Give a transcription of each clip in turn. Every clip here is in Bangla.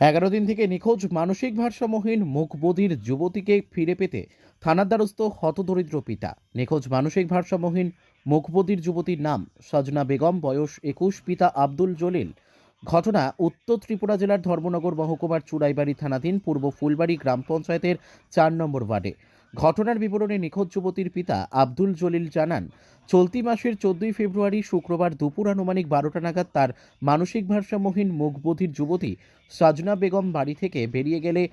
11 দিন থেকে নিখোঁজ মানসিক ভারসাম্যহীন মুখবধির যুবতীকে ফিরে পেতে থানার দ্বারস্থ হতদরিদ্র পিতা। নিখোঁজ মানসিক ভারসাম্যহীন মুখবধির যুবতীর নাম সজনা বেগম, বয়স 21, পিতা আব্দুল জলিল। ঘটনা উত্তর ত্রিপুরা জেলার ধর্মনগর মহকুমার চুড়াইবাড়ি থানাধীন পূর্ব ফুলবাড়ি গ্রাম পঞ্চায়েতের 4 নম্বর ওয়ার্ডে। ঘটনার বিবরণে নিখোঁজ যুবতীর পিতা আব্দুল জলিল জানান, চলতি মাসের 14 ফেব্রুয়ারি শুক্রবার দুপুর আনুমানিক 12টা নাগাদ তার মানসিক ভারসাম্যহীন মুখবধির যুবতী সাজনা বেগম বাড়ি থেকে বেরিয়ে গেলে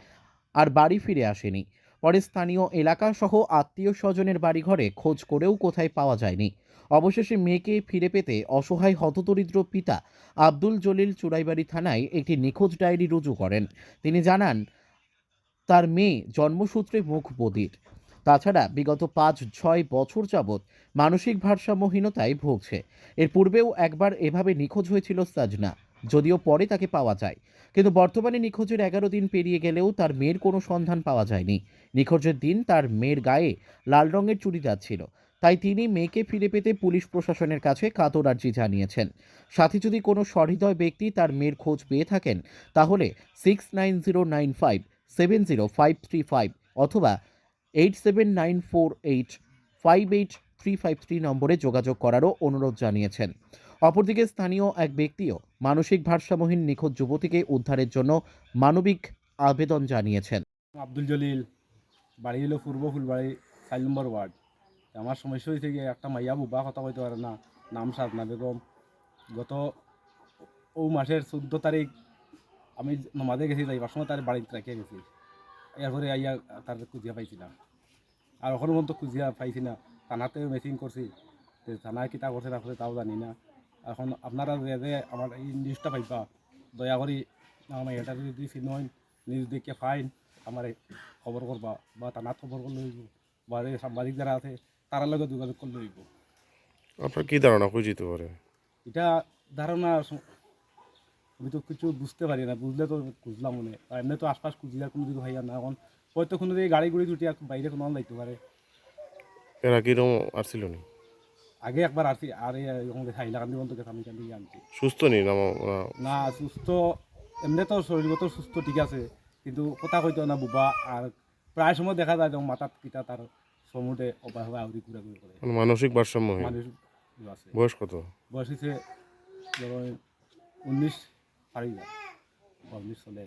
আর বাড়ি ফিরে আসেনি। পরে স্থানীয় এলাকা সহ আত্মীয় স্বজনের বাড়িঘরে খোঁজ করেও কোথায় পাওয়া যায়নি। অবশেষে মেয়েকে ফিরে পেতে অসহায় হতদরিদ্র পিতা আব্দুল জলিল চুড়াইবাড়ি থানায় একটি নিখোঁজ ডায়েরি রুজু করেন। তিনি জানান, তার মেয়ে জন্মসূত্রে মুখবধির। তাছাড়া বিগত 5-6 বছর যাবৎ মানসিক ভারসাম্যহীনতায় ভুগছে। এর পূর্বেও একবার এভাবে নিখোঁজ হয়েছিল সাজনা, যদিও পরে তাকে পাওয়া যায়। কিন্তু বর্তমানে নিখোঁজের 11 দিন পেরিয়ে গেলেও তার মেয়ের কোনো সন্ধান পাওয়া যায়নি। নিখোঁজের দিন তার মেয়ের গায়ে লাল রঙের চুড়িদার ছিল। তাই তিনি মেয়েকে ফিরে পেতে পুলিশ প্রশাসনের কাছে কাতর আর্জি জানিয়েছেন। সাথে যদি কোনো সহৃদয় ব্যক্তি তার মেয়ের খোঁজ পেয়ে থাকেন, তাহলে 6909570535 অথবা 8794858353 নম্বরে যোগাযোগ করারও অনুরোধ জানিয়েছেন। অপরদিকে স্থানীয় এক ব্যক্তিও মানসিক ভারসাম্যহীন নিখোঁজ যুবতীকে উদ্ধারের জন্য মানবিক আবেদন জানিয়েছেন। আব্দুল জলিল, বাড়ি হলো পূর্ব ফুলবাড়ি 4 নম্বর ওয়ার্ড। আমার সমস্যা হয়েছে গিয়ে একটা মাইয়া বুবা কথা কইতে পারে না, নাম সাজনা বেগম। গত মাসের 14 তারিখ আমি নমাজে গেছি, যাইবার সময় তার বাড়িতে রেখে গেছি। এরপরে আইয়া তার খুঁজিয়া পাইছিলাম, আর এখন পর্যন্ত খুঁজিয়া পাইছি না। থানাতে মেসিং করছি, থানায় কিতা করছে না করছে তাও জানি না। এখন আপনারা যে আমার এই নিউজটা পাইবা, দয়া করি আমার এটা যদি চিনেন, নিউজ দেখে ফাইন আমার খবর করবা, বা থানাত খবর করলে হইব, বা যে সাংবাদিক যারা আছে তার লগে যোগাযোগ করলে হইব। আপনার কি ধারণা খুঁজিতে পারে? এটা ধারণা আমি তো কিছু বুঝতে পারি না, বুঝলে তো খুঁজলাম মনে। এমনি তো আশপাশ খুঁজি আর কোনো কিছু ভাইয়া না। এখন হয়তো কোনো দিকে গাড়ি গুড়ি ছুটি আর বাইরে কোনো যাইতে পারে। এরা কিরকম আসছিল নি? আগে একবার আসি, আর হাইলাকান্দি বন্ধ গেছে, আমি কান্দি আনছি সুস্থ নি না না। সুস্থ এমনি তো শরীরগত সুস্থ ঠিক আছে, কিন্তু কথা কইতো না বুবা। আর প্রায় সময় দেখা যায় যখন মাথার কিতা তার সমুদে অবাই হবাই আউরি ঘুরে ঘুরে করে মানসিক ভারসাম্যহীন? মানুষ আছে। বয়স কত? বয়স হচ্ছে ধরো 19 পারি যায় বা 19 চলে।